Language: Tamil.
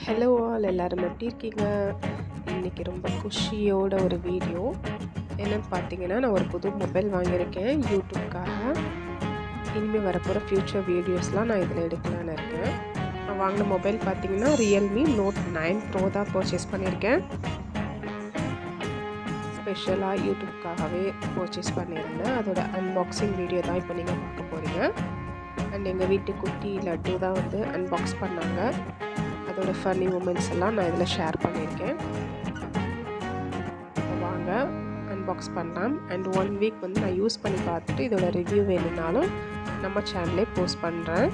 ஹலோ ஆல், எல்லாரும் எப்படி இருக்கீங்க? இன்றைக்கி ரொம்ப குஷியோட ஒரு வீடியோ என்னென்னு பார்த்தீங்கன்னா, நான் ஒரு புது மொபைல் வாங்கியிருக்கேன் யூடியூப்காக. இனிமேல் வரப்போகிற ஃப்யூச்சர் வீடியோஸ்லாம் நான் இதில் எடுக்கலான்னு இருக்கேன். நான் வாங்கின மொபைல் பார்த்தீங்கன்னா Realme Note 9 Pro தான் பர்ச்சேஸ் பண்ணியிருக்கேன். ஸ்பெஷலாக யூடியூப்காகவே பர்ச்சேஸ் பண்ணியிருந்தேன். அதோட அன்பாக்சிங் வீடியோ தான் இப்போ நீங்கள் பார்க்க போகிறீங்க. அண்ட் எங்கள் வீட்டு குட்டி லட்டு தான் வந்து அன்பாக்ஸ் பண்ணாங்க. அதோட ஃபன்னி மூமெண்ட்ஸ் எல்லாம் நான் இதில் ஷேர் பண்ணியிருக்கேன். வாங்க அன்பாக்ஸ் பண்ணலாம். அண்ட் 1 வீக் வந்து நான் யூஸ் பண்ணி பார்த்துட்டு இதோட ரிவ்யூ வேணும்னாலும் நம்ம சேனல்லே போஸ்ட் பண்ணுறேன்.